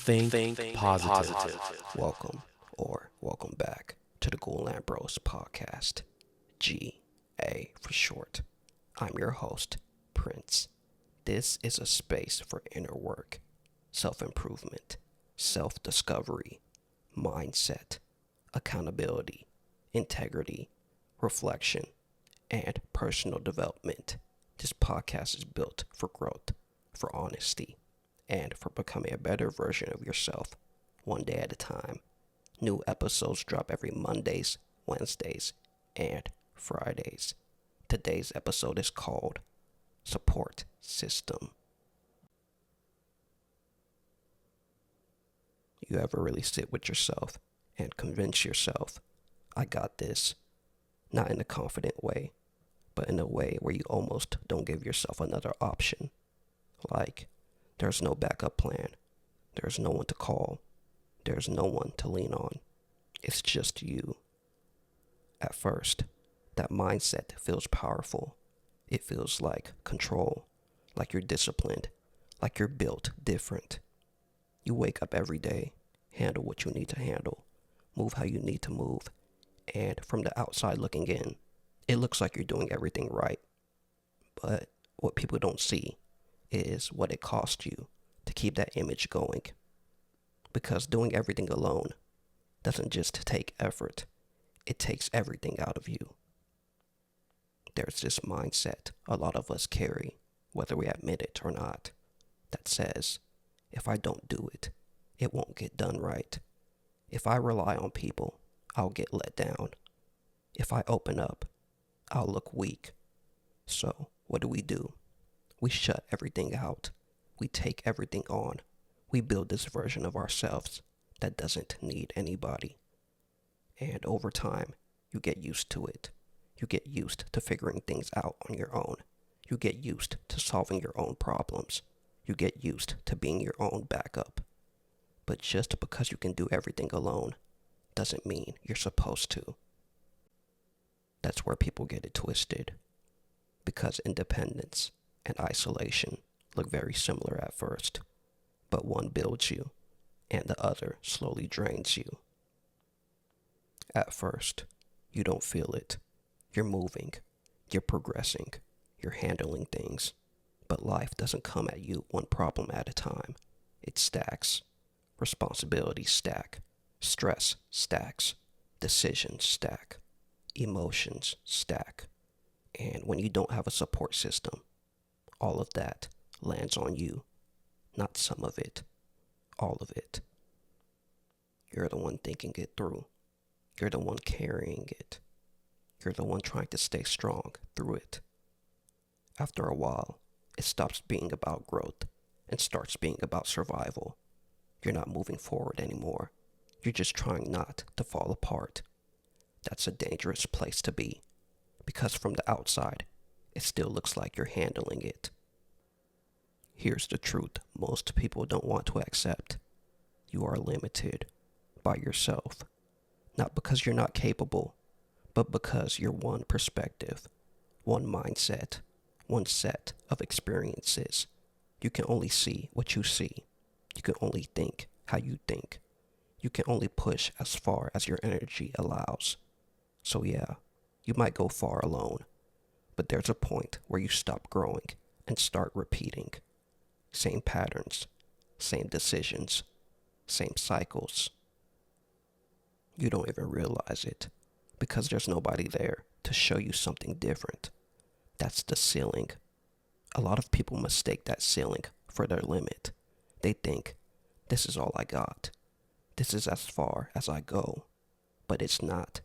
Think positive. Welcome back to the Ghoul Bros podcast, GA for short. I'm your host, Prince. This is a space for inner work, self-improvement, self-discovery, mindset, accountability, integrity, reflection, and personal development. This podcast is built for growth, for honesty, and for becoming a better version of yourself, one day at a time. New episodes drop every Mondays, Wednesdays, and Fridays. Today's episode is called Support System. You ever really sit with yourself and convince yourself, I got this? Not in a confident way, but in a way where you almost don't give yourself another option. Like, there's no backup plan. There's no one to call. There's no one to lean on. It's just you. At first, that mindset feels powerful. It feels like control, like you're disciplined, like you're built different. You wake up every day, handle what you need to handle, move how you need to move, and from the outside looking in, it looks like you're doing everything right. But what people don't see is what it costs you to keep that image going. Because doing everything alone doesn't just take effort, it takes everything out of you. There's this mindset a lot of us carry, whether we admit it or not, that says, if I don't do it, it won't get done right. If I rely on people, I'll get let down. If I open up, I'll look weak. So what do? We shut everything out. We take everything on. We build this version of ourselves that doesn't need anybody. And over time, you get used to it. You get used to figuring things out on your own. You get used to solving your own problems. You get used to being your own backup. But just because you can do everything alone doesn't mean you're supposed to. That's where people get it twisted. Because independence and isolation look very similar at first, but one builds you and the other slowly drains you. At first, you don't feel it. You're moving, you're progressing, you're handling things, but life doesn't come at you one problem at a time. It stacks. Responsibilities stack. Stress stacks. Decisions stack. Emotions stack. And when you don't have a support system, all of that lands on you. Not some of it, all of it. You're the one thinking it through. You're the one carrying it. You're the one trying to stay strong through it. After a while, it stops being about growth and starts being about survival. You're not moving forward anymore. You're just trying not to fall apart. That's a dangerous place to be, because from the outside, it still looks like you're handling it. Here's the truth most people don't want to accept. You are limited by yourself. Not because you're not capable, but because you're one perspective, one mindset, one set of experiences. You can only see what you see. You can only think how you think. You can only push as far as your energy allows. So yeah, you might go far alone, but there's a point where you stop growing and start repeating. Same patterns, same decisions, same cycles. You don't even realize it because there's nobody there to show you something different. That's the ceiling. A lot of people mistake that ceiling for their limit. They think, this is all I got. This is as far as I go. But it's not.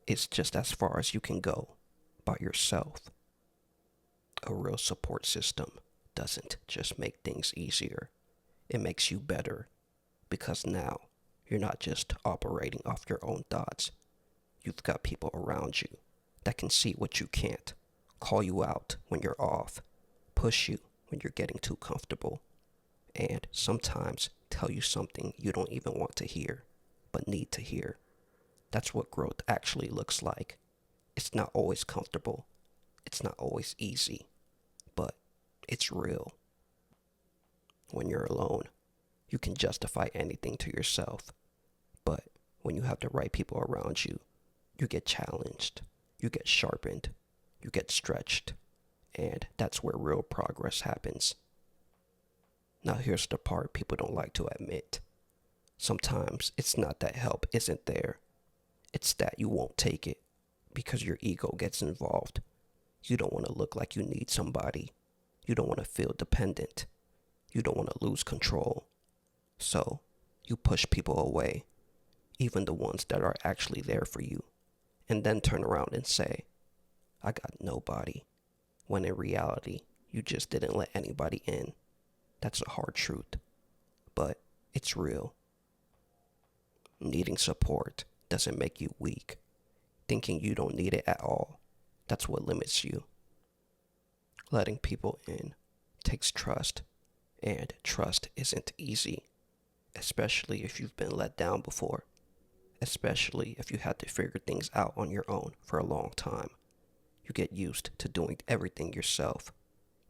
It's just as far as you can go by yourself. A real support system doesn't just make things easier. It makes you better, because now you're not just operating off your own thoughts. You've got people around you that can see what you can't, call you out when you're off, push you when you're getting too comfortable, and sometimes tell you something you don't even want to hear, but need to hear. That's what growth actually looks like. It's not always comfortable. It's not always easy, but it's real. When you're alone, You can justify anything to yourself. But when you have the right people around you, you get challenged, you get sharpened, you get stretched, and that's where real progress happens. Now here's the part people don't like to admit. Sometimes it's not that help isn't there. It's that you won't take it because your ego gets involved. You don't want to look like you need somebody. You don't want to feel dependent. You don't want to lose control. So you push people away, even the ones that are actually there for you, and then turn around and say, I got nobody, when in reality, you just didn't let anybody in. That's a hard truth, but it's real. Needing support doesn't make you weak. Thinking you don't need it at all, that's what limits you. Letting people in takes trust, and trust isn't easy, especially if you've been let down before, especially if you had to figure things out on your own for a long time. You get used to doing everything yourself.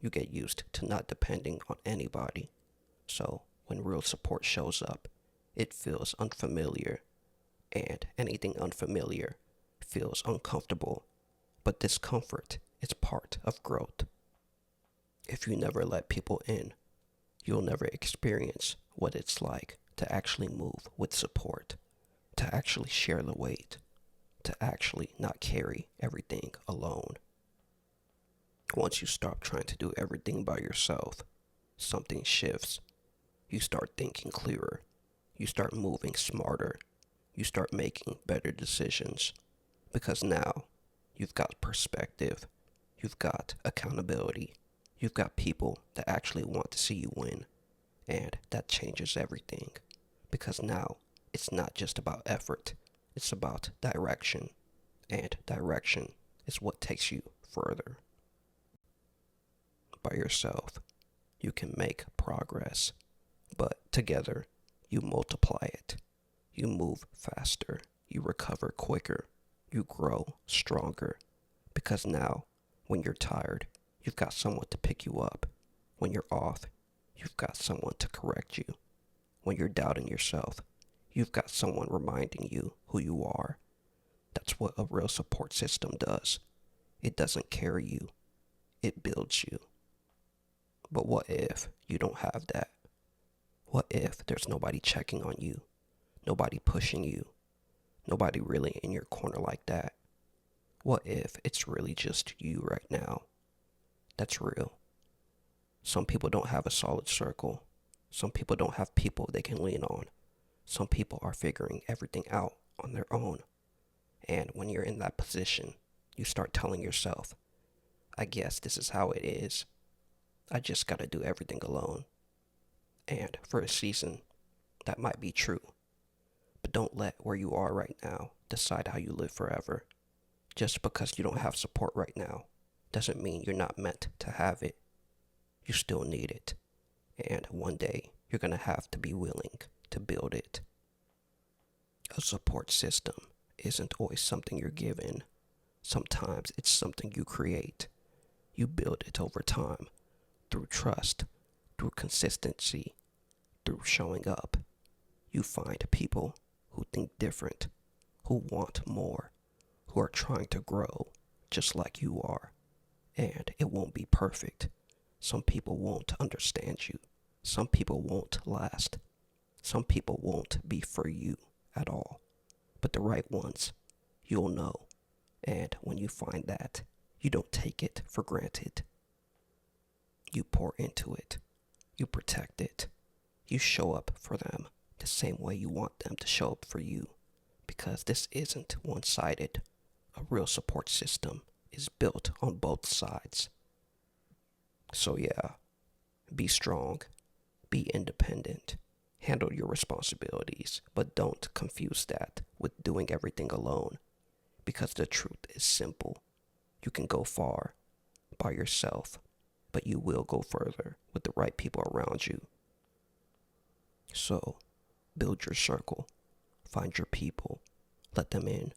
You get used to not depending on anybody. So when real support shows up, it feels unfamiliar, and anything unfamiliar feels uncomfortable, but discomfort is part of growth. If you never let people in, you'll never experience what it's like to actually move with support, to actually share the weight, to actually not carry everything alone. Once you stop trying to do everything by yourself, something shifts. You start thinking clearer. You start moving smarter. You start making better decisions. Because now, you've got perspective. You've got accountability. You've got people that actually want to see you win. And that changes everything. Because now, it's not just about effort. It's about direction. And direction is what takes you further. By yourself, you can make progress. But together, you multiply it. You move faster. You recover quicker. You grow stronger. Because now, when you're tired, you've got someone to pick you up. When you're off, you've got someone to correct you. When you're doubting yourself, you've got someone reminding you who you are. That's what a real support system does. It doesn't carry you. It builds you. But what if you don't have that? What if there's nobody checking on you? Nobody pushing you? Nobody really in your corner like that? What if it's really just you right now? That's real. Some people don't have a solid circle. Some people don't have people they can lean on. Some people are figuring everything out on their own. And when you're in that position, you start telling yourself, I guess this is how it is. I just gotta do everything alone. And for a season, that might be true. But don't let where you are right now decide how you live forever. Just because you don't have support right now doesn't mean you're not meant to have it. You still need it. And one day, you're gonna have to be willing to build it. A support system isn't always something you're given. Sometimes it's something you create. You build it over time, through trust, through consistency, through showing up. You find people who think different, who want more, who are trying to grow just like you are. And it won't be perfect. Some people won't understand you. Some people won't last. Some people won't be for you at all. But the right ones, you'll know. And when you find that, you don't take it for granted. You pour into it. You protect it. You show up for them the same way you want them to show up for you. Because this isn't one-sided. A real support system is built on both sides. So yeah, be strong. Be independent. Handle your responsibilities, but don't confuse that with doing everything alone. Because the truth is simple. You can go far by yourself, but you will go further with the right people around you. So, build your circle. Find your people. Let them in.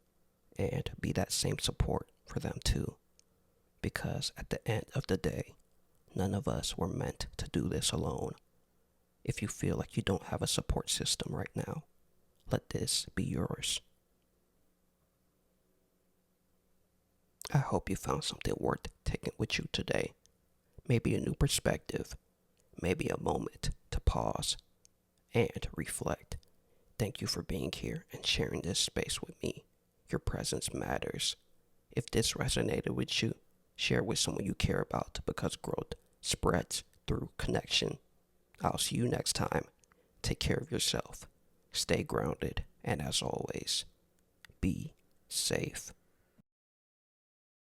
And be that same support for them too. Because at the end of the day, none of us were meant to do this alone. If you feel like you don't have a support system right now, let this be yours. I hope you found something worth taking with you today. Maybe a new perspective, maybe a moment to pause and reflect. Thank you for being here and sharing this space with me. Your presence matters. If this resonated with you, share with someone you care about because growth spreads through connection. I'll see you next time. Take care of yourself. Stay grounded. And as always, be safe.